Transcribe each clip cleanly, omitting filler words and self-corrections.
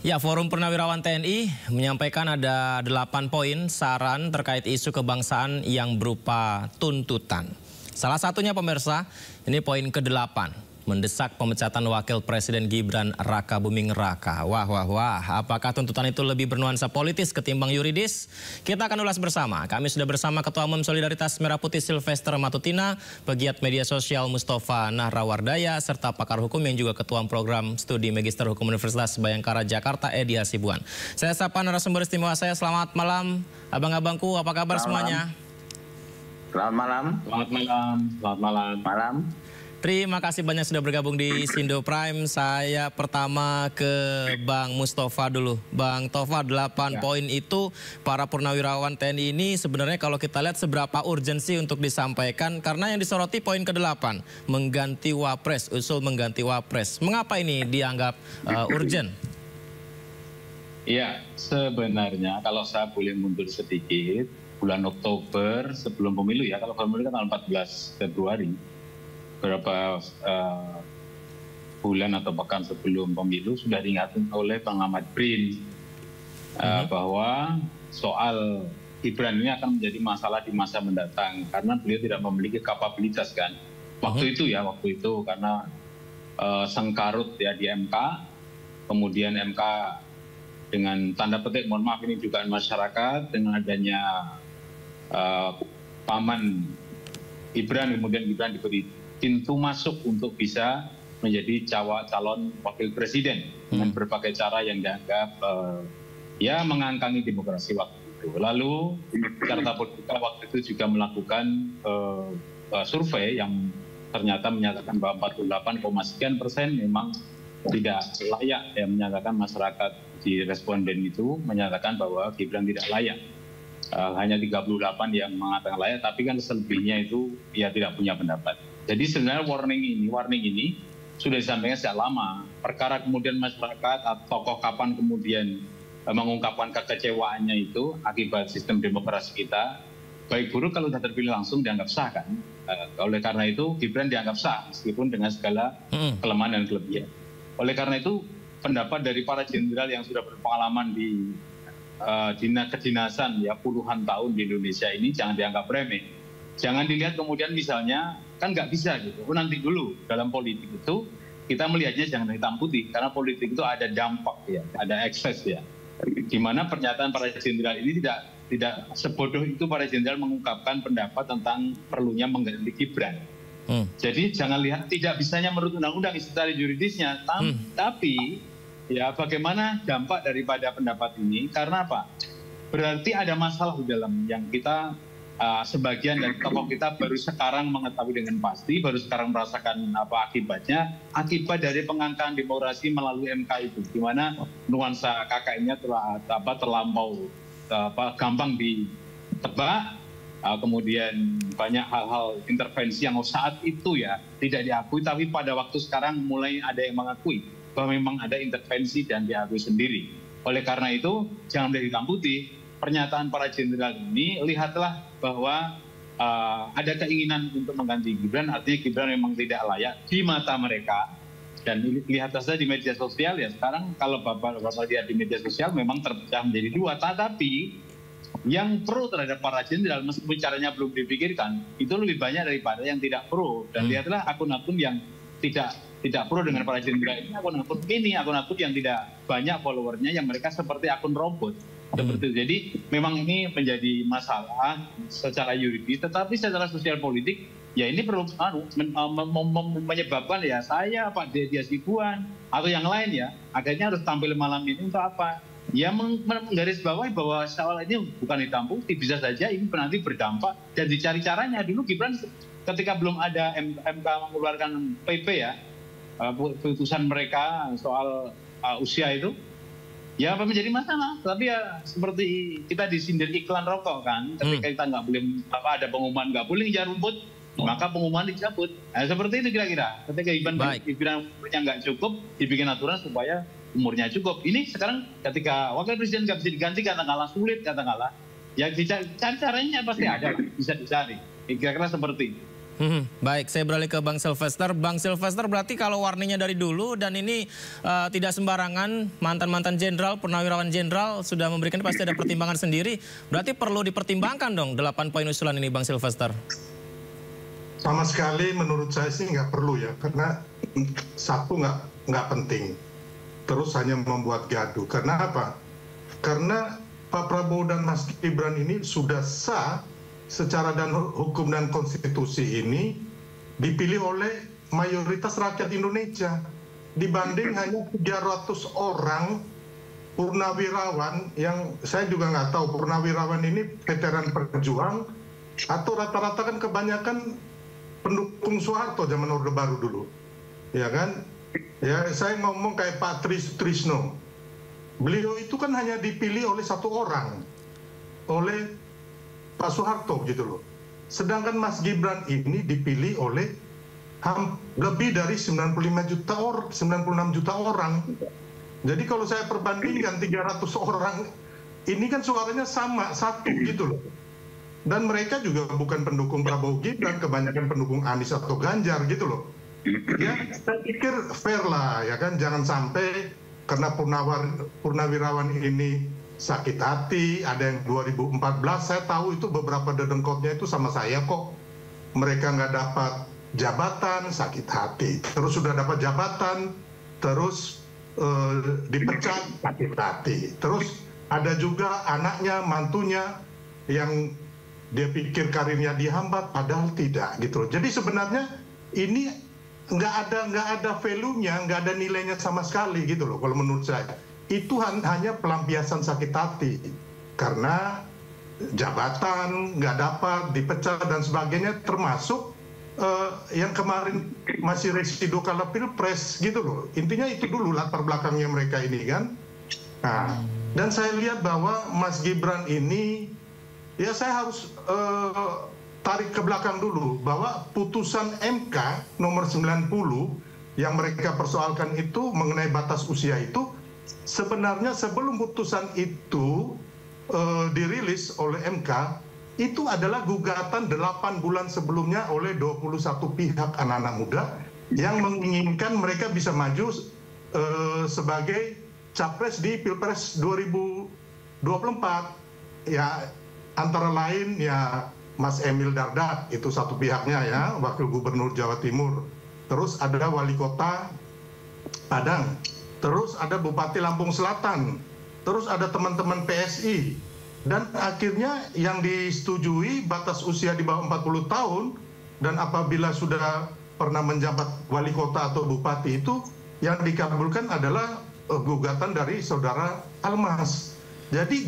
Ya, Forum Purnawirawan TNI menyampaikan ada 8 poin saran terkait isu kebangsaan yang berupa tuntutan. Salah satunya pemirsa, ini poin ke-8. Mendesak pemecatan Wakil Presiden Gibran Raka Buming Raka. Wah, apakah tuntutan itu lebih bernuansa politis ketimbang yuridis? Kita akan ulas bersama. Kami sudah bersama Ketua Umum Solidaritas Merah Putih Silvester Matutina, pegiat media sosial Mustafa Nahrawardaya, serta pakar hukum yang juga Ketua Program Studi Magister Hukum Universitas Bayangkara Jakarta, Edi Hasibuan. Saya sapa narasumber istimewa saya. Selamat malam, abang-abangku. Apa kabar semuanya? Selamat malam. Selamat malam. Selamat malam. Malam. Terima kasih banyak sudah bergabung di Sindo Prime. Saya pertama ke Bang Mustafa dulu. Bang Tova, 8 poin itu para purnawirawan TNI ini sebenarnya kalau kita lihat seberapa urgensi untuk disampaikan. Karena yang disoroti poin ke-8, mengganti Wapres, usul mengganti Wapres. Mengapa ini dianggap urgent? Iya, sebenarnya kalau saya boleh mundur sedikit, bulan Oktober sebelum pemilu ya, kalau pemilu kan tanggal 14 Februari, beberapa bulan atau pekan sebelum pemilu sudah diingatkan oleh Bang Ahmad Brin bahwa soal Gibran ini akan menjadi masalah di masa mendatang karena beliau tidak memiliki kapabilitas kan waktu itu karena sengkarut ya di MK, kemudian MK dengan tanda petik mohon maaf ini dugaan masyarakat dengan adanya paman Gibran, kemudian Gibran diberi pintu masuk untuk bisa menjadi calon wakil presiden dengan berbagai cara yang dianggap ya mengangkangi demokrasi waktu itu. Lalu Carta Politika waktu itu juga melakukan survei yang ternyata menyatakan bahwa 48,sekian% memang tidak layak, ya, menyatakan masyarakat di responden itu menyatakan bahwa Gibran tidak layak. Hanya 38 yang mengatakan layak, tapi kan selebihnya itu ya tidak punya pendapat. Jadi sebenarnya warning ini sudah disampaikan sejak lama. Perkara kemudian masyarakat atau tokoh kapan kemudian mengungkapkan kekecewaannya itu akibat sistem demokrasi kita, baik buruk kalau sudah terpilih langsung dianggap sah kan. Oleh karena itu Gibran dianggap sah meskipun dengan segala kelemahan dan kelebihan. Oleh karena itu pendapat dari para jenderal yang sudah berpengalaman di kedinasan ya puluhan tahun di Indonesia ini jangan dianggap remeh. Jangan dilihat kemudian misalnya kan nggak bisa gitu. Nanti dulu dalam politik itu kita melihatnya jangan hitam putih karena politik itu ada dampak ya, ada ekses ya. Gimana pernyataan para jenderal ini tidak sebodoh itu para jenderal mengungkapkan pendapat tentang perlunya mengganti Gibran. Jadi jangan lihat tidak bisanya menurut undang-undang secara yuridisnya, tapi ya bagaimana dampak daripada pendapat ini? Karena apa? Berarti ada masalah di dalam yang kita sebagian dari tokoh kita baru sekarang mengetahui dengan pasti, baru sekarang merasakan apa akibatnya, akibat dari pengangkaan demokrasi melalui MK itu, di mana nuansa KKN-nya terlampau gampang ditebak, kemudian banyak hal-hal intervensi yang saat itu ya tidak diakui, tapi pada waktu sekarang mulai ada yang mengakui bahwa memang ada intervensi dan diakui sendiri. Oleh karena itu jangan melihat hitam putih. Pernyataan para jenderal ini, lihatlah bahwa ada keinginan untuk mengganti Gibran, artinya Gibran memang tidak layak di mata mereka. Dan lihatlah saja di media sosial ya, sekarang kalau Bapak lihat di media sosial memang terpecah menjadi dua. Tetapi yang pro terhadap para jenderal meskipun caranya belum dipikirkan, itu lebih banyak daripada yang tidak pro. Dan lihatlah akun-akun yang tidak pro dengan para jenderal ini, akun-akun yang tidak banyak followernya, yang mereka seperti akun robot. Seperti itu. Jadi memang ini menjadi masalah secara yuridis, tetapi secara sosial politik ya ini perlu menyebabkan ya saya Pak Edi Hasibuan atau yang lain ya akhirnya harus tampil malam ini untuk apa? Ya menggarisbawahi bahwa soal ini bukan hitam putih, bisa saja ini nanti berdampak dan dicari caranya. Dulu Gibran ketika belum ada MK mengeluarkan PP ya, putusan mereka soal usia itu, ya apa menjadi masalah. Tapi ya seperti kita disindir iklan rokok kan, ketika kita nggak boleh ada pengumuman nggak boleh ngejar rumput, maka pengumuman dicabut. Nah, seperti itu kira-kira. Ketika Gibran umurnya nggak cukup, dibikin aturan supaya umurnya cukup. Ini sekarang ketika wakil presiden nggak bisa diganti katakanlah sulit katakanlah, ya cari caranya pasti ada, bisa dicari. Kira-kira seperti itu. Baik, saya beralih ke Bang Sylvester. Bang Sylvester, berarti kalau warningnya dari dulu dan ini tidak sembarangan, mantan-mantan jenderal, purnawirawan jenderal sudah memberikan, pasti ada pertimbangan sendiri. Berarti perlu dipertimbangkan dong 8 poin usulan ini, Bang Sylvester. Sama sekali menurut saya sih nggak perlu ya, karena satu nggak penting. Terus hanya membuat gaduh. Karena apa? Karena Pak Prabowo dan Mas Gibran ini sudah sah secara dan hukum dan konstitusi ini dipilih oleh mayoritas rakyat Indonesia, dibanding hanya 300 orang purnawirawan yang saya juga nggak tahu purnawirawan ini veteran perjuang atau rata-rata kan kebanyakan pendukung Soeharto zaman Orde Baru dulu, ya kan? Ya, saya ngomong kayak Pak Trisno, beliau itu kan hanya dipilih oleh satu orang, oleh Pak Soeharto gitu loh. Sedangkan Mas Gibran ini dipilih oleh lebih dari 96 juta orang. Jadi kalau saya perbandingkan 300 orang, ini kan suaranya sama, satu gitu loh. Dan mereka juga bukan pendukung Prabowo Gibran, kebanyakan pendukung Anies atau Ganjar gitu loh. Ya, saya pikir fair lah ya kan, jangan sampai karena purnawirawan ini sakit hati, ada yang 2014, saya tahu itu beberapa dedengkotnya itu sama saya kok. Mereka nggak dapat jabatan, sakit hati. Terus sudah dapat jabatan, terus dipecat, sakit hati. Terus ada juga anaknya, mantunya, yang dia pikir karirnya dihambat, padahal tidak gitu. Jadi sebenarnya ini nggak ada value-nya, nggak ada nilainya sama sekali gitu loh kalau menurut saya. Itu hanya pelampiasan sakit hati karena jabatan nggak dapat, dipecat dan sebagainya, termasuk yang kemarin masih residu kala pilpres gitu loh. Intinya itu dulu latar belakangnya mereka ini kan. Nah, dan saya lihat bahwa Mas Gibran ini, ya saya harus tarik ke belakang dulu bahwa putusan MK nomor 90 yang mereka persoalkan itu mengenai batas usia itu, sebenarnya sebelum putusan itu dirilis oleh MK, itu adalah gugatan 8 bulan sebelumnya oleh 21 pihak anak-anak muda yang menginginkan mereka bisa maju sebagai capres di Pilpres 2024. Ya, antara lain ya Mas Emil Dardak, itu satu pihaknya ya, Wakil Gubernur Jawa Timur. Terus ada Wali Kota Padang. Terus ada Bupati Lampung Selatan, terus ada teman-teman PSI, dan akhirnya yang disetujui batas usia di bawah 40 tahun, dan apabila sudah pernah menjabat wali kota atau bupati itu, yang dikabulkan adalah gugatan dari saudara Almas. Jadi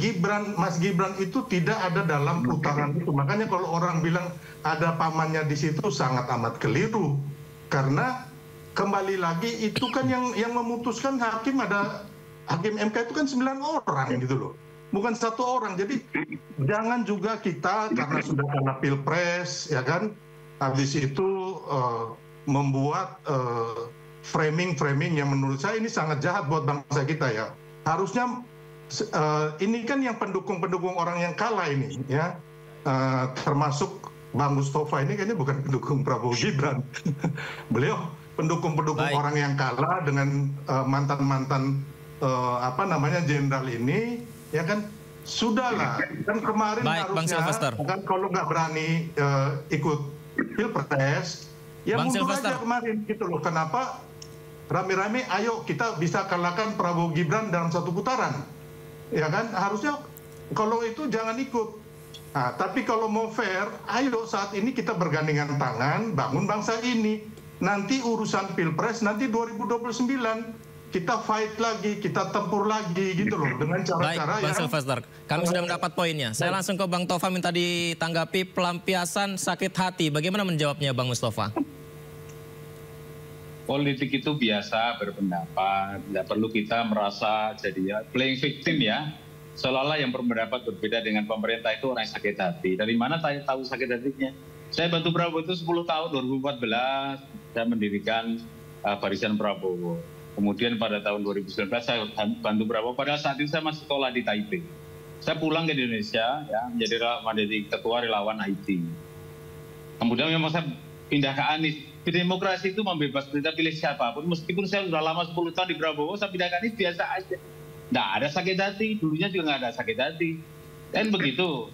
Mas Gibran itu tidak ada dalam putaran itu. Makanya kalau orang bilang ada pamannya di situ sangat amat keliru, karena kembali lagi itu kan yang memutuskan hakim, ada hakim MK itu kan 9 orang gitu loh, bukan satu orang. Jadi jangan juga kita karena sudah kena pilpres ya kan, habis itu membuat framing yang menurut saya ini sangat jahat buat bangsa kita ya. Harusnya ini kan yang pendukung orang yang kalah ini ya, termasuk Bang Mustafa ini kayaknya bukan pendukung Prabowo Gibran. Beliau pendukung orang yang kalah dengan mantan-mantan jenderal ini, ya kan, sudahlah. Kan kemarin harusnya kan kalau nggak berani ikut pilpres, ya mundur aja kemarin gitu loh. Kenapa rame-rame? Ayo kita bisa kalahkan Prabowo Gibran dalam satu putaran, ya kan? Harusnya kalau itu jangan ikut. Nah, tapi kalau mau fair, ayo saat ini kita bergandengan tangan bangun bangsa ini. Nanti urusan pilpres, nanti 2029 kita fight lagi, kita tempur lagi gitu loh, dengan cara-cara yang... Baik, Bang Sylvester, kami sudah mendapat poinnya. Saya langsung ke Bang Tova minta ditanggapi pelampiasan sakit hati. Bagaimana menjawabnya Bang Mustafa? Politik itu biasa berpendapat, tidak perlu kita merasa jadi playing victim ya. Seolah-olah yang berpendapat berbeda dengan pemerintah itu orang yang sakit hati. Dari mana tahu sakit hatinya? Saya bantu Prabowo itu 10 tahun, 2014 saya mendirikan Barisan Prabowo. Kemudian pada tahun 2019 saya bantu Prabowo, padahal saat itu saya masih sekolah di Taipei. Saya pulang ke Indonesia ya, menjadi ketua relawan IT. Kemudian memang saya pindah ke Anies. Di demokrasi itu membebaskan kita pilih siapapun, meskipun saya sudah lama 10 tahun di Prabowo, saya pindah ke Anies biasa aja. Nggak ada sakit hati, dulunya juga nggak ada sakit hati. Dan begitu.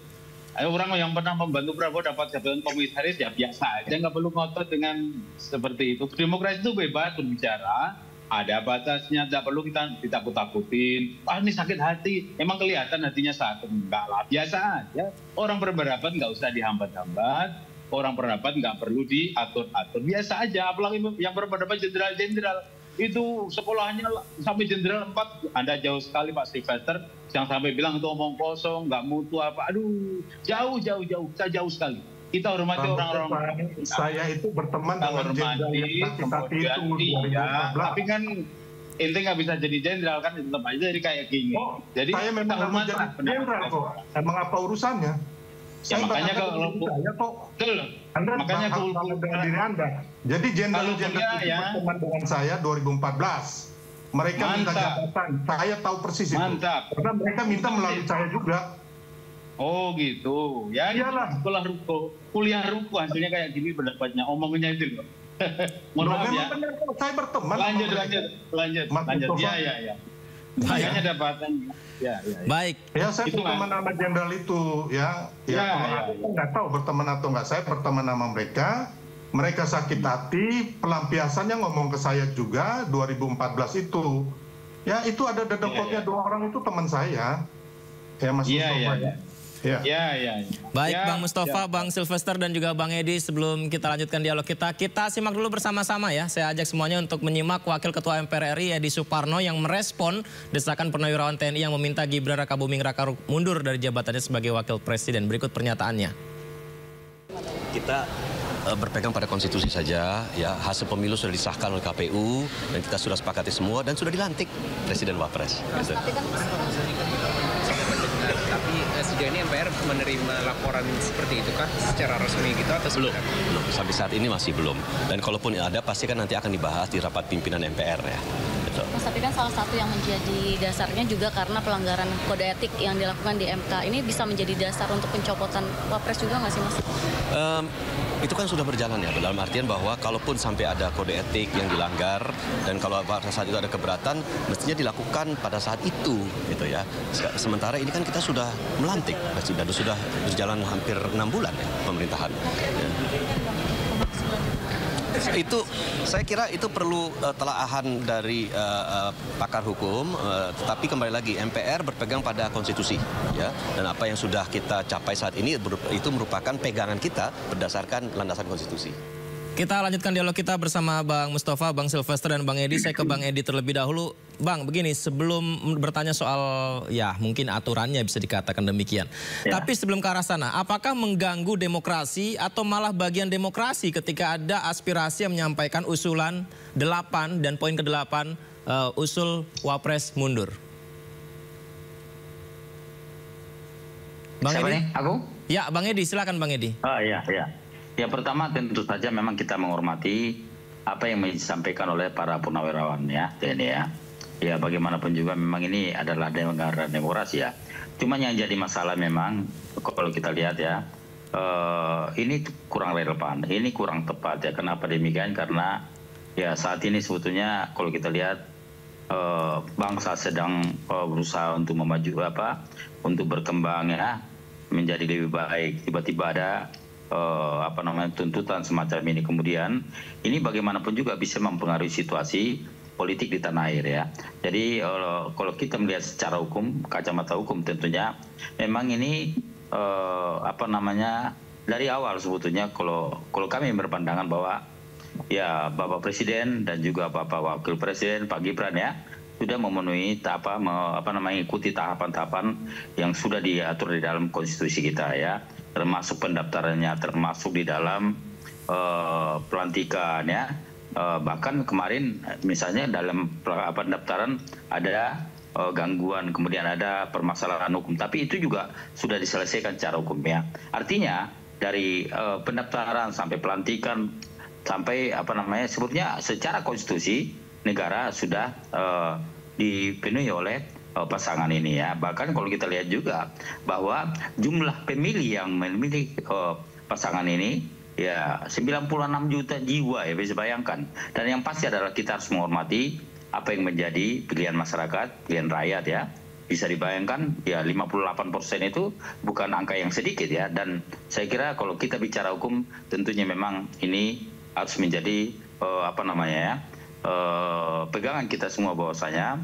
Orang yang pernah membantu Prabowo dapat jabatan komisaris ya biasa aja, nggak perlu ngotot dengan seperti itu. Demokrasi itu bebas berbicara, ada batasnya, tidak perlu kita ditakut-takutin. Ini sakit hati, emang kelihatan hatinya sakit. Enggak lah, biasa aja. Orang berpendapat nggak usah dihambat-hambat, orang berpendapat nggak perlu diatur-atur. Biasa aja, apalagi yang berpendapat jenderal-jenderal. Itu sekolahnya sampai jenderal 4, Anda jauh sekali Pak Sylvester, yang sampai bilang itu omong kosong, nggak mutu apa. Aduh, jauh, saya jauh sekali. Kita hormati orang-orang. Saya itu berteman dengan jenderal yang kemudian iya, tapi kan ente nggak bisa jadi jenderal kan, tetap aja jadi kayak gini. Jadi saya memang mau jadi jenderal kok. Emang apa urusannya? Ya makanya kalau saya kok. Anda makanya dengan diri Anda. Jadi jenderal-jenderal itu berteman dengan saya 2014. Mereka minta jabatan. Saya tahu persis itu. Mantap. Karena mereka minta melalui saya juga. Oh gitu. Ya iyalah. Sekolah ruko, kuliah ruko hasilnya kayak gini pendapatnya. Omongnya itu loh. Mohon maaf ya. Benar, saya berteman. Lanjut. Ya. Makanya dapatan. Ya. Baik. Ya saya berteman sama jenderal itu ya. Aku nggak tahu berteman atau nggak. Saya berteman sama mereka. Mereka sakit hati. Pelampiasannya ngomong ke saya juga 2014 itu. Ya itu ada dedekotnya 2 orang itu teman saya. Ya Mas Mustafa. Ya. Baik, Bang Mustafa, Bang Sylvester dan juga Bang Edi, sebelum kita lanjutkan dialog kita simak dulu bersama-sama ya. Saya ajak semuanya untuk menyimak Wakil Ketua MPR RI Edi Suparno yang merespon desakan Purnawirawan TNI yang meminta Gibran Rakabuming Raka mundur dari jabatannya sebagai Wakil Presiden. Berikut pernyataannya. Kita berpegang pada konstitusi saja, ya. Hasil pemilu sudah disahkan oleh KPU dan kita sudah sepakati semua dan sudah dilantik Presiden Wapres. Tapi sejauh ini MPR menerima laporan seperti itu kah secara resmi gitu atau belum? Sampai saat ini masih belum. Dan kalaupun ada pasti kan nanti akan dibahas di rapat pimpinan MPR ya. Betul. Mas, tapi kan salah satu yang menjadi dasarnya juga karena pelanggaran kode etik yang dilakukan di MK ini bisa menjadi dasar untuk pencopotan Wapres juga nggak sih Mas? Itu kan sudah berjalan ya, dalam artian bahwa kalaupun sampai ada kode etik yang dilanggar dan kalau pada saat itu ada keberatan, mestinya dilakukan pada saat itu, gitu ya. Sementara ini kan kita sudah melantik dan sudah berjalan hampir 6 bulan ya pemerintahan. Ya. Itu saya kira itu perlu telaahan dari pakar hukum, tetapi kembali lagi MPR berpegang pada konstitusi ya, dan apa yang sudah kita capai saat ini itu merupakan pegangan kita berdasarkan landasan konstitusi. Kita lanjutkan dialog kita bersama Bang Mustafa, Bang Sylvester dan Bang Edi. Saya ke Bang Edi terlebih dahulu. Bang, begini, sebelum bertanya soal ya mungkin aturannya bisa dikatakan demikian. Ya. Tapi sebelum ke arah sana, apakah mengganggu demokrasi atau malah bagian demokrasi ketika ada aspirasi yang menyampaikan usulan 8 dan poin ke-8 usul Wapres mundur? Bang Siapa Edi? nih? Aku? Ya, Bang Edi, silakan Bang Edi. Oh iya. Ya pertama tentu saja memang kita menghormati apa yang disampaikan oleh para purnawirawan ya TNI ya. Ya bagaimanapun juga memang ini adalah negara demokrasi ya. Cuma yang jadi masalah memang kalau kita lihat ya, ini kurang relevan, ini kurang tepat ya. Kenapa demikian? Karena ya saat ini sebetulnya kalau kita lihat bangsa sedang berusaha untuk untuk berkembang ya, menjadi lebih baik. Tiba-tiba ada tuntutan semacam ini, kemudian ini bagaimanapun juga bisa mempengaruhi situasi politik di tanah air ya. Jadi kalau kita melihat secara hukum, kacamata hukum tentunya memang ini dari awal sebetulnya kalau kami berpandangan bahwa ya Bapak Presiden dan juga Bapak Wakil Presiden Pak Gibran ya sudah memenuhi ikuti tahapan-tahapan yang sudah diatur di dalam konstitusi kita ya, termasuk pendaftarannya, termasuk di dalam pelantikan ya. Bahkan kemarin misalnya dalam pendaftaran ada gangguan, kemudian ada permasalahan hukum, tapi itu juga sudah diselesaikan secara hukum ya. Artinya dari pendaftaran sampai pelantikan sampai sebetulnya secara konstitusi negara sudah dipenuhi oleh pasangan ini ya. Bahkan kalau kita lihat juga bahwa jumlah pemilih yang memilih pasangan ini ya 96 juta jiwa ya, bisa bayangkan. Dan yang pasti adalah kita harus menghormati apa yang menjadi pilihan masyarakat, pilihan rakyat ya. Bisa dibayangkan ya 58% itu bukan angka yang sedikit ya. Dan saya kira kalau kita bicara hukum tentunya memang ini harus menjadi pegangan kita semua bahwasanya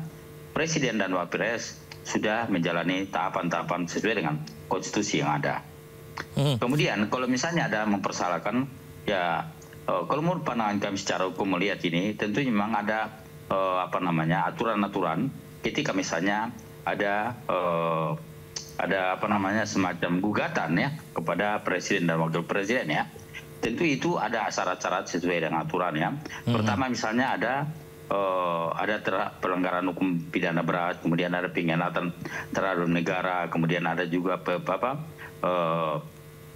Presiden dan Wapres sudah menjalani tahapan-tahapan sesuai dengan konstitusi yang ada. Kemudian kalau misalnya ada mempersalahkan, ya kalau menurut pandangan kami secara hukum melihat ini, tentunya memang ada aturan-aturan ketika misalnya ada semacam gugatan ya kepada Presiden dan Wakil Presiden ya. Tentu itu ada syarat-syarat sesuai dengan aturan ya. Pertama misalnya ada pelanggaran hukum pidana berat, kemudian ada pengkhianatan terhadap negara, kemudian ada juga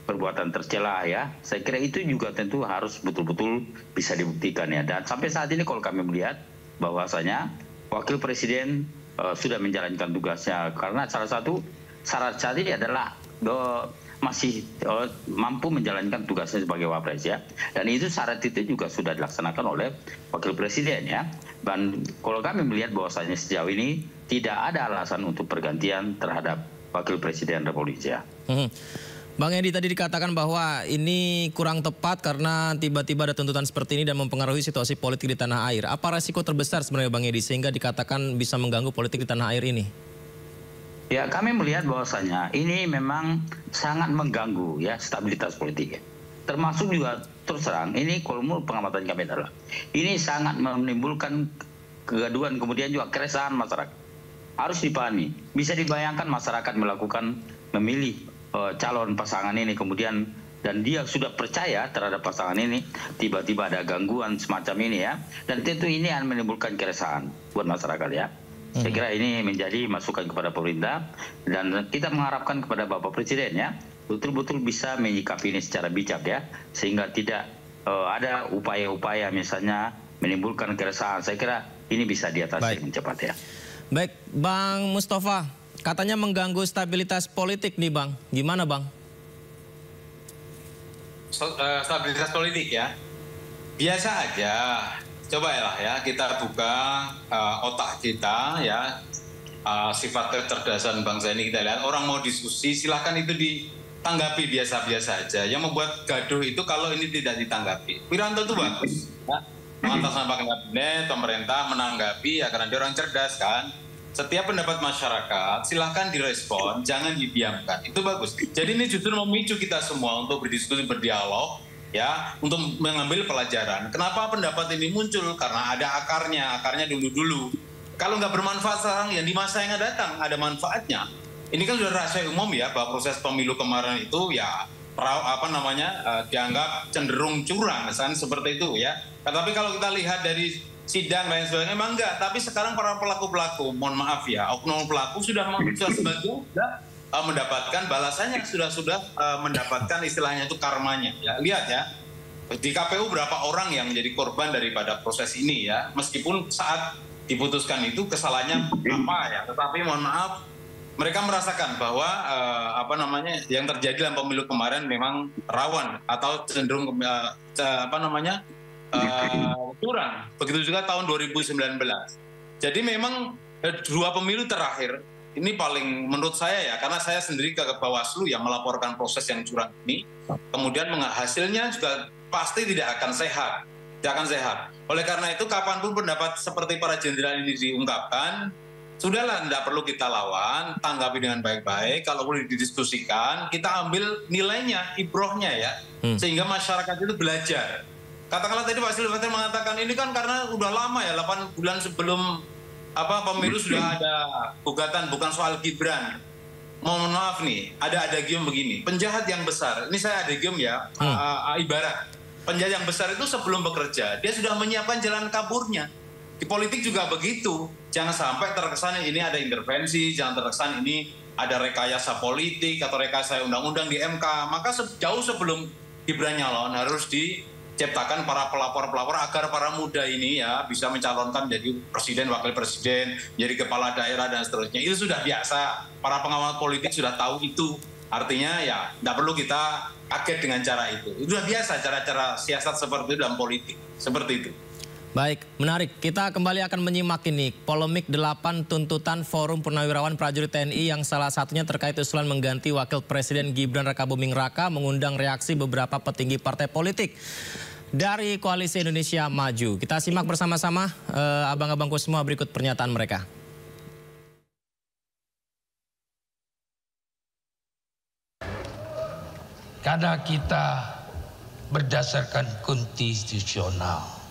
perbuatan tercela ya. Saya kira itu juga tentu harus betul-betul bisa dibuktikan ya. Dan sampai saat ini kalau kami melihat bahwasanya Wakil Presiden sudah menjalankan tugasnya, karena salah satu syarat ini adalah masih mampu menjalankan tugasnya sebagai Wapres ya. Dan itu syarat itu juga sudah dilaksanakan oleh Wakil Presiden ya. Dan kalau kami melihat bahwasanya sejauh ini tidak ada alasan untuk pergantian terhadap Wakil Presiden Republik Indonesia. Bang Edi, tadi dikatakan bahwa ini kurang tepat karena tiba-tiba ada tuntutan seperti ini dan mempengaruhi situasi politik di tanah air. Apa resiko terbesar sebenarnya Bang Edi sehingga dikatakan bisa mengganggu politik di tanah air ini? Ya, kami melihat bahwasanya ini memang sangat mengganggu ya stabilitas politik. Termasuk juga terus terang, ini kalau menurut pengamatan kami adalah ini sangat menimbulkan kegaduhan, kemudian juga keresahan masyarakat. Harus dipahami, bisa dibayangkan masyarakat memilih calon pasangan ini kemudian dan dia sudah percaya terhadap pasangan ini, tiba-tiba ada gangguan semacam ini ya. Dan tentu ini akan menimbulkan keresahan buat masyarakat ya. Saya kira ini menjadi masukan kepada pemerintah dan kita mengharapkan kepada Bapak Presiden ya betul-betul bisa menyikapi ini secara bijak ya, sehingga tidak ada upaya-upaya misalnya menimbulkan keresahan. Saya kira ini bisa diatasi dengan cepat ya. Baik, Bang Mustafa, katanya mengganggu stabilitas politik nih Bang. Gimana Bang? Stabilitas politik ya, biasa aja. Coba ya kita buka otak kita ya, sifat kecerdasan bangsa ini kita lihat. Orang mau diskusi silahkan itu ditanggapi biasa-biasa aja. Yang membuat gaduh itu kalau ini tidak ditanggapi. Wiranto itu bagus ya, mengatasnamakan kabinet, pemerintah menanggapi ya karena dia orang cerdas kan. Setiap pendapat masyarakat silahkan direspon, jangan didiamkan. Itu bagus. Jadi ini justru memicu kita semua untuk berdiskusi, berdialog ya, untuk mengambil pelajaran. Kenapa pendapat ini muncul? Karena ada akarnya dulu-dulu. Kalau nggak bermanfaat sekarang, yang di masa yang akan datang ada manfaatnya. Ini kan sudah rahasia umum ya, bahwa proses pemilu kemarin itu ya dianggap cenderung curang, misalnya seperti itu ya. Tapi kalau kita lihat dari sidang dan sebagainya, memang enggak. Tapi sekarang para pelaku-pelaku, mohon maaf ya, oknum pelaku sudah sebagian mendapatkan balasannya, sudah mendapatkan istilahnya itu karmanya ya. Lihat ya, di KPU berapa orang yang menjadi korban daripada proses ini ya, meskipun saat diputuskan itu kesalahannya apa ya, tetapi mohon maaf mereka merasakan bahwa yang terjadi dalam pemilu kemarin memang rawan atau cenderung curang. Begitu juga tahun 2019. Jadi memang dua pemilu terakhir ini paling menurut saya ya, karena saya sendiri ke Bawaslu yang melaporkan proses yang curang ini, kemudian hasilnya juga pasti tidak akan sehat. Oleh karena itu, kapanpun pendapat seperti para jenderal ini diungkapkan, sudahlah, tidak perlu kita lawan, tanggapi dengan baik-baik. Kalau boleh didiskusikan, kita ambil nilainya, ibrohnya ya, sehingga masyarakat itu belajar. Katakanlah tadi Pak Silvester mengatakan ini kan karena udah lama ya, 8 bulan sebelum pemilu sudah ada gugatan, bukan soal Gibran. Mohon maaf nih, ada adagium begini, penjahat yang besar, ini saya adagium ya, ibarat penjahat yang besar itu sebelum bekerja dia sudah menyiapkan jalan kaburnya. Di politik juga begitu, jangan sampai terkesan ini ada intervensi, jangan terkesan ini ada rekayasa politik atau rekayasa undang-undang di MK. Maka jauh sebelum Gibran nyalon harus diciptakan para pelapor-pelapor agar para muda ini ya bisa mencalonkan menjadi presiden, wakil presiden, menjadi kepala daerah dan seterusnya. Itu sudah biasa, para pengawal politik sudah tahu itu. Artinya ya tidak perlu kita kaget dengan cara itu. Itu sudah biasa cara-cara siasat seperti itu dalam politik. Seperti itu. Baik, menarik. Kita kembali akan menyimak ini polemik 8 tuntutan Forum Purnawirawan Prajurit TNI yang salah satunya terkait usulan mengganti Wakil Presiden Gibran Rakabuming Raka mengundang reaksi beberapa petinggi partai politik dari Koalisi Indonesia Maju. Kita simak bersama-sama abang-abangku semua berikut pernyataan mereka. Karena kita berdasarkan konstitusional.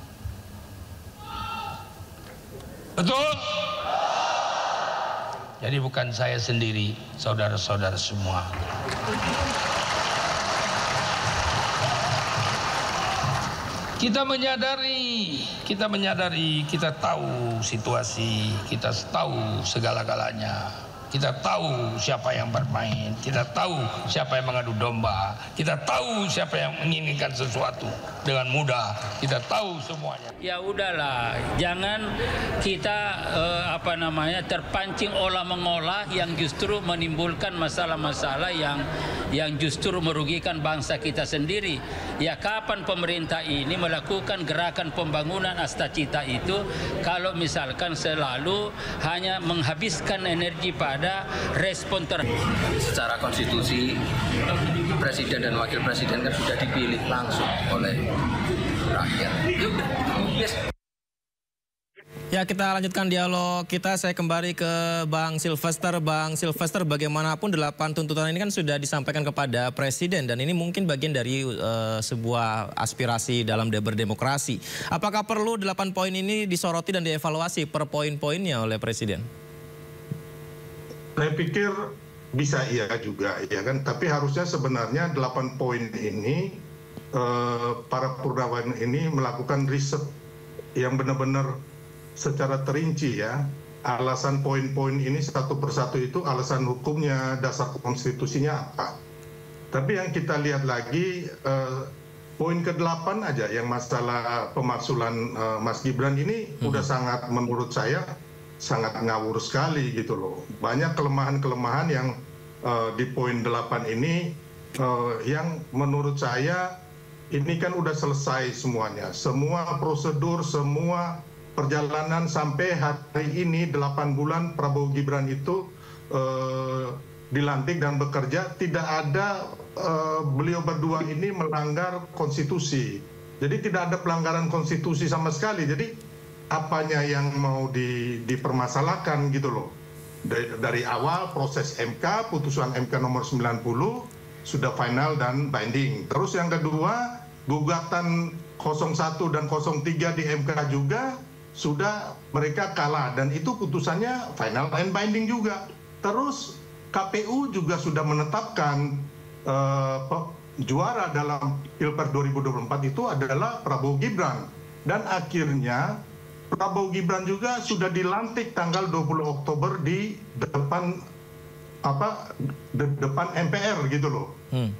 Betul? Jadi bukan saya sendiri, saudara-saudara semua. Kita menyadari, kita tahu situasi, kita tahu segala-galanya. Kita tahu siapa yang bermain, kita tahu siapa yang mengadu domba, kita tahu siapa yang menginginkan sesuatu dengan mudah, kita tahu semuanya. Ya udahlah, jangan kita terpancing olah-mengolah yang justru menimbulkan masalah-masalah yang justru merugikan bangsa kita sendiri. Ya kapan pemerintah ini melakukan gerakan pembangunan Astacita itu kalau misalkan selalu hanya menghabiskan energi pada respon secara konstitusi presiden dan wakil presiden kan sudah dipilih langsung oleh rakyat. Ya, kita lanjutkan dialog kita. Saya kembali ke Bang Silvester. Bang Silvester, bagaimanapun 8 tuntutan ini kan sudah disampaikan kepada Presiden dan ini mungkin bagian dari sebuah aspirasi dalam berdemokrasi. Apakah perlu 8 poin ini disoroti dan dievaluasi per poin-poinnya oleh Presiden? Saya pikir bisa iya juga, ya kan. Tapi harusnya sebenarnya 8 poin ini para purnawirawan ini melakukan riset yang benar-benar secara terinci ya. Alasan poin-poin ini satu persatu itu alasan hukumnya, dasar konstitusinya apa. Tapi yang kita lihat lagi poin ke-8 aja yang masalah pemaksulan Mas Gibran ini udah sangat, menurut saya sangat ngawur sekali gitu loh. Banyak kelemahan-kelemahan yang di poin 8 ini yang menurut saya ini kan udah selesai semuanya. Semua prosedur, semua perjalanan sampai hari ini 8 bulan Prabowo Gibran itu dilantik dan bekerja, tidak ada beliau berdua ini melanggar konstitusi. Jadi tidak ada pelanggaran konstitusi sama sekali. Jadi apanya yang mau dipermasalahkan gitu loh. Dari awal proses MK, putusan MK nomor 90 sudah final dan binding. Terus yang kedua, gugatan 01 dan 03 di MK juga sudah mereka kalah dan itu putusannya final and binding juga. Terus KPU juga sudah menetapkan juara dalam Pilpres 2024 itu adalah Prabowo Gibran. Dan akhirnya Prabowo Gibran juga sudah dilantik tanggal 20 Oktober di depan MPR gitu loh.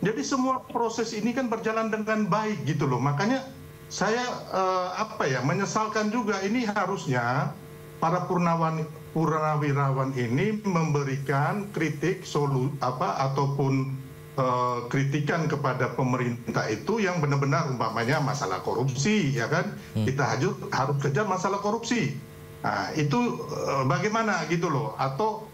Jadi semua proses ini kan berjalan dengan baik gitu loh. Makanya saya menyesalkan juga ini harusnya para purnawirawan ini memberikan kritik ataupun kritikan kepada pemerintah itu yang benar-benar umpamanya masalah korupsi ya kan. Kita harus kejar masalah korupsi. Nah, itu bagaimana gitu loh, atau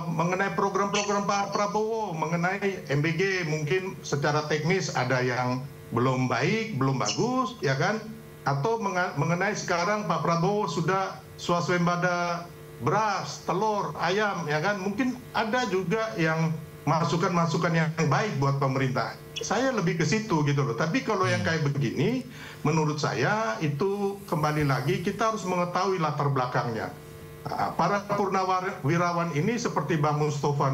mengenai program-program Pak Prabowo, mengenai MBG mungkin secara teknis ada yang belum baik, belum bagus, ya kan? Atau mengenai sekarang Pak Prabowo sudah swasembada beras, telur, ayam, ya kan? Mungkin ada juga yang masukan-masukan yang baik buat pemerintah. Saya lebih ke situ gitu loh. Tapi kalau yang kayak begini, menurut saya itu kembali lagi kita harus mengetahui latar belakangnya. Para purnawirawan ini seperti Bang Mustafa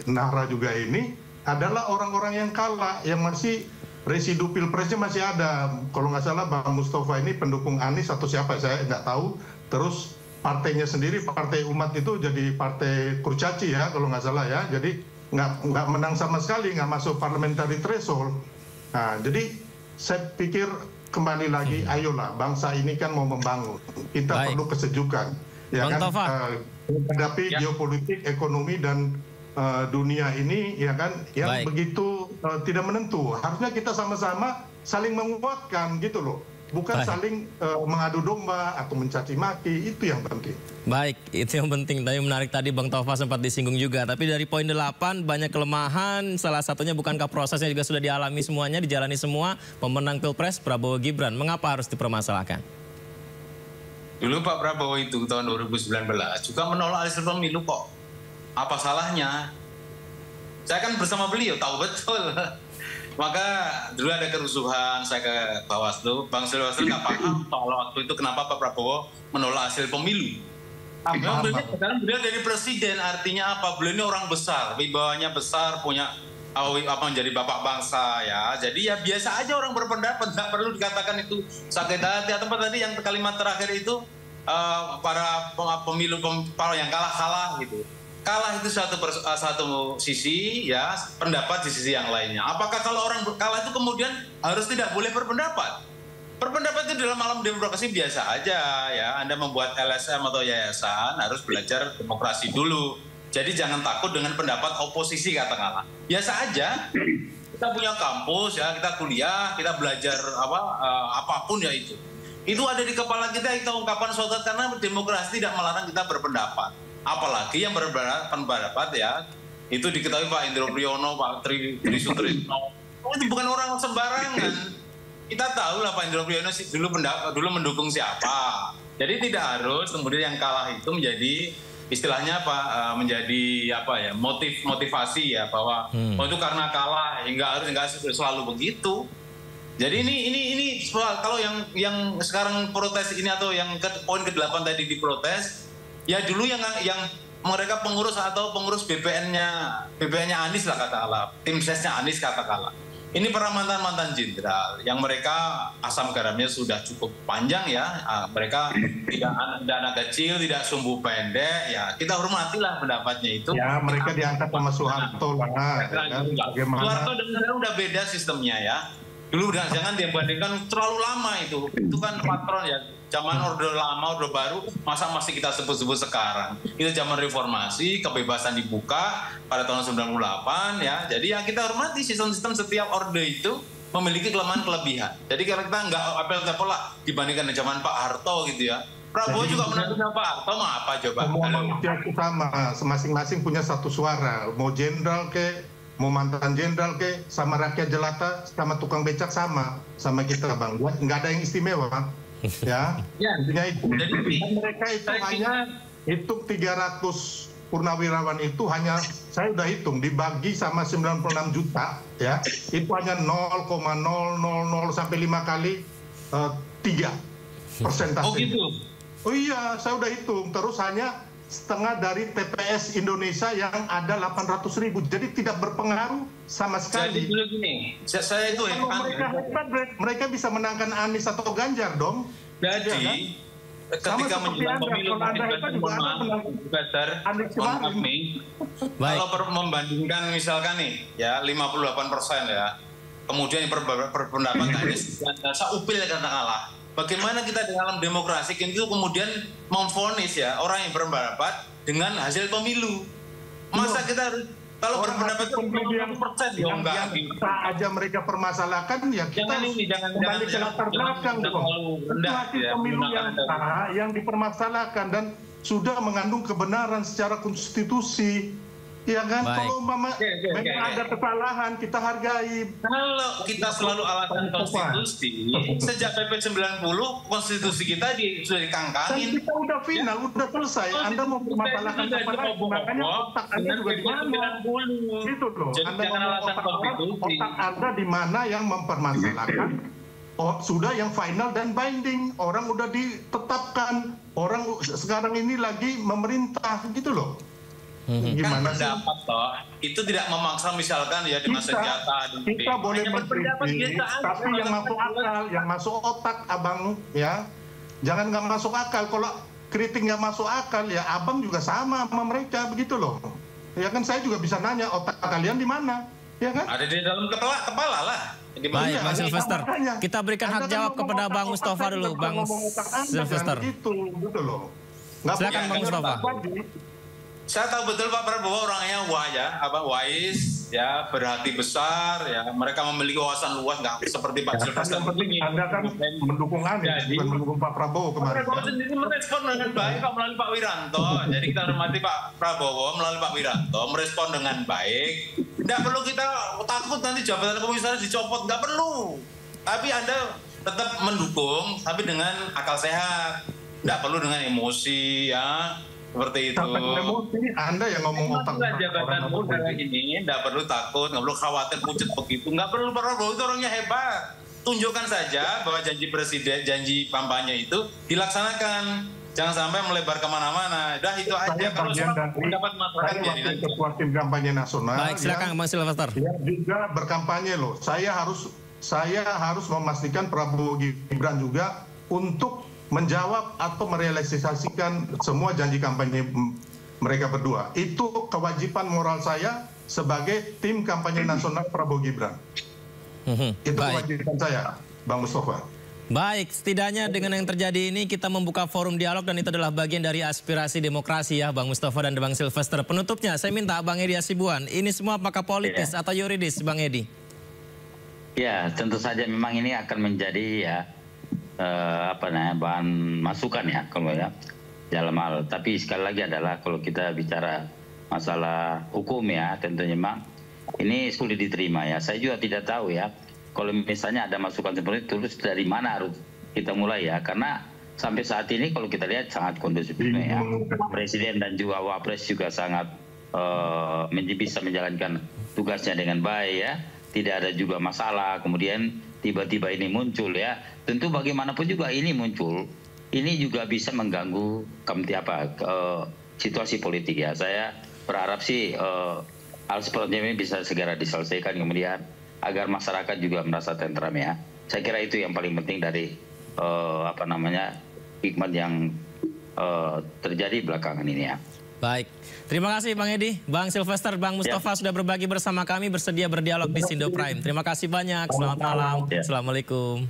Nahra juga ini adalah orang-orang yang kalah, yang masih residu pilpresnya masih ada. Kalau nggak salah Bang Mustafa ini pendukung Anies atau siapa saya nggak tahu. Terus partainya sendiri, Partai Umat itu jadi partai kurcaci ya kalau nggak salah ya. Jadi nggak menang sama sekali, nggak masuk parliamentary threshold. Nah, jadi saya pikir kembali lagi, ayolah bangsa ini kan mau membangun. Kita perlu kesejukan. Ya kan? Menghadapi geopolitik, ekonomi dan dunia ini, ya kan, yang Baik. begitu tidak menentu. Harusnya kita sama-sama saling menguatkan gitu loh, bukan Baik. saling mengadu domba atau mencaci maki. Itu yang penting. Baik, itu yang penting. Tapi menarik tadi Bang Tova sempat disinggung juga. Tapi dari poin 8 banyak kelemahan. Salah satunya bukankah prosesnya juga sudah dialami semuanya, dijalani semua. Pemenang Pilpres Prabowo Gibran. Mengapa harus dipermasalahkan? Dulu Pak Prabowo itu tahun 2019 juga menolak hasil pemilu kok. Apa salahnya? Saya kan bersama beliau, tahu betul. Maka dulu ada kerusuhan, saya ke Bawaslu. Bang Silvester nggak paham soal waktu itu kenapa Pak Prabowo menolak hasil pemilu. Memang beliau jadi presiden, artinya apa? Beliau ini orang besar, wibawanya besar, punya menjadi bapak bangsa ya. Jadi ya biasa aja orang berpendapat, nggak perlu dikatakan itu sakit hati. Atau tadi yang kalimat terakhir itu para pemilu yang kalah gitu. Kalah itu satu sisi ya, pendapat di sisi yang lainnya. Apakah kalau orang kalah itu kemudian harus tidak boleh berpendapat? Berpendapat itu dalam alam demokrasi biasa aja ya. Anda membuat LSM atau yayasan harus belajar demokrasi dulu. Jadi jangan takut dengan pendapat oposisi katakanlah. Biasa aja. Kita punya kampus ya, kita kuliah, kita belajar apapun ya itu. Itu ada di kepala kita ungkapan suatu karena demokrasi tidak melarang kita berpendapat. Apalagi yang berpendapat ya, itu diketahui Pak Indro Priyono, Pak Tri Sutrisno. Itu bukan orang sembarangan. Kita tahu lah Pak Indro Priyono dulu mendukung siapa. Jadi tidak harus kemudian yang kalah itu menjadi istilahnya menjadi motivasi ya bahwa itu karena kalah enggak selalu begitu. Jadi ini soal kalau yang sekarang protes ini atau yang poin ke-8 tadi diprotes. Ya dulu yang mereka pengurus BPN-nya Anies lah katakanlah, tim sesnya Anies katakanlah. Ini para mantan jenderal yang mereka asam garamnya sudah cukup panjang ya. Mereka tidak anak kecil, tidak sumbu pendek ya. Kita hormatilah pendapatnya itu. Ya mereka diangkat sama Soeharto lah. Soeharto dan sekarang udah beda sistemnya ya. Dulu jangan dibandingkan terlalu lama itu. Itu kan patron ya. Zaman Orde Lama, Orde Baru, masa masih kita sebut-sebut sekarang. Itu zaman reformasi, kebebasan dibuka pada tahun 98 ya. Jadi ya kita hormati sistem-sistem setiap orde itu memiliki kelemahan-kelebihan. Jadi kalau kita nggak apel-apel lah dibandingkan dengan zaman Pak Harto gitu ya. Prabowo juga pernah dengan Pak Harto, mah apa coba? Semua manusia sama, masing-masing punya satu suara. Mau jenderal ke, mau mantan jenderal ke, sama rakyat jelata, sama tukang becak sama kita Bang. Nggak ada yang istimewa Bang. Ya, intinya itu. Mereka itu hanya hitung 300 purnawirawan itu hanya saya udah hitung dibagi sama 96 juta ya, itu hanya 0,000 sampai 5 kali 3 persentase. Oh gitu. Oh iya, saya udah hitung. Terus hanya setengah dari TPS Indonesia yang ada 800.000, jadi tidak berpengaruh sama sekali. Jadi dulu gini, saya itu mereka bisa menangkan Anies atau Ganjar dong. Jadi ketika menjelang pemilu kalau membandingkan misalkan nih ya 58% ya, kemudian berpendapat Anies dan seupil katakanlah. Bagaimana kita dalam demokrasi itu kemudian memvonis ya orang yang berpendapat dengan hasil pemilu. Masa kita harus kalau berpendapat yang aja mereka permasalahkan ya kita kembali ke latar belakang pemilu yang dipermasalahkan dan sudah mengandung kebenaran secara konstitusi. Ya kan, kalau memang ada kesalahan kita hargai. Kalau kita selalu alasan konstitusi, sejak PP 90 konstitusi kita sudah dikangkangin. Kita udah final, udah selesai. Anda mau permasalahkan apa lagi? Makanya otak Anda juga di mana? Itu loh. Anda otak Anda di mana yang mempermasalahkan? Oh, sudah yang final dan binding. Orang udah ditetapkan. Orang sekarang ini lagi memerintah gitu loh. Gimana kan pendapat toh itu tidak memaksa misalkan ya dengan senjata kita boleh mengkritik tapi yang masuk akal, yang masuk otak abang ya, jangan nggak masuk akal. Kalau kritik nggak masuk akal ya abang juga sama mereka begitu loh ya kan. Saya juga bisa nanya otak kalian di mana ya kan, ada di dalam kepala lah. Baik Bang Silvester, kita berikan hak jawab kepada Bang Mustafa dulu. Bang Silvester gitu loh. Silakan Bang Mustafa. Saya tahu betul Pak Prabowo orangnya wise, ya, berhati besar, ya, mereka memiliki wawasan luas, nggak seperti Pak Silvester. Anda kan mendukung Anies, bukan mendukung Pak Prabowo kemarin. Pak Prabowo sendiri merespon dengan baik kok melalui Pak Wiranto. Jadi kita hormati Pak Prabowo melalui Pak Wiranto, merespon dengan baik. Nggak perlu kita takut nanti jabatan komisaris dicopot, nggak perlu. Tapi Anda tetap mendukung, tapi dengan akal sehat. Nggak perlu dengan emosi, ya. Seperti itu. Emosi, Anda yang ngomong otak. Jabatan muda ini, nggak perlu takut, nggak perlu khawatir pucet begitu. Nggak perlu, Pak Prabowo itu orangnya hebat. Tunjukkan saja bahwa janji presiden, janji kampanye itu dilaksanakan. Jangan sampai melebar kemana-mana. Dah itu aja. Kalau pendapat masyarakat jadi ketua tim kampanye nasional. Baik, silakan Bang Silvester. Ya, juga berkampanye loh. Saya harus memastikan Prabowo Gibran juga untuk menjawab atau merealisasikan semua janji kampanye mereka berdua. Itu kewajiban moral saya sebagai tim kampanye nasional Prabowo Gibran. Itu kewajiban saya, Bang Mustafa. Baik, setidaknya dengan yang terjadi ini kita membuka forum dialog dan itu adalah bagian dari aspirasi demokrasi ya Bang Mustafa dan Bang Silvester. Penutupnya saya minta Bang Edi Hasibuan, ini semua apakah politis atau yuridis Bang Edi? Ya, tentu saja memang ini akan menjadi ya bahan masukan ya kalau ya dalam hal. Tapi sekali lagi adalah kalau kita bicara masalah hukum ya tentunya memang ini sulit diterima ya. Saya juga tidak tahu ya kalau misalnya ada masukan seperti itu terus dari mana harus kita mulai ya, karena sampai saat ini kalau kita lihat sangat kondusif ya. Presiden dan juga Wapres juga sangat bisa menjalankan tugasnya dengan baik ya. Tidak ada juga masalah, kemudian tiba-tiba ini muncul ya. Tentu bagaimanapun juga ini muncul, ini juga bisa mengganggu situasi politik ya. Saya berharap sih hal seperti ini bisa segera diselesaikan kemudian agar masyarakat juga merasa tentram ya. Saya kira itu yang paling penting dari hikmat yang terjadi belakangan ini ya. Baik, terima kasih Bang Edi, Bang Silvester, Bang Mustafa sudah berbagi bersama kami, bersedia berdialog di Sindo Prime. Terima kasih banyak, selamat malam, Assalamualaikum.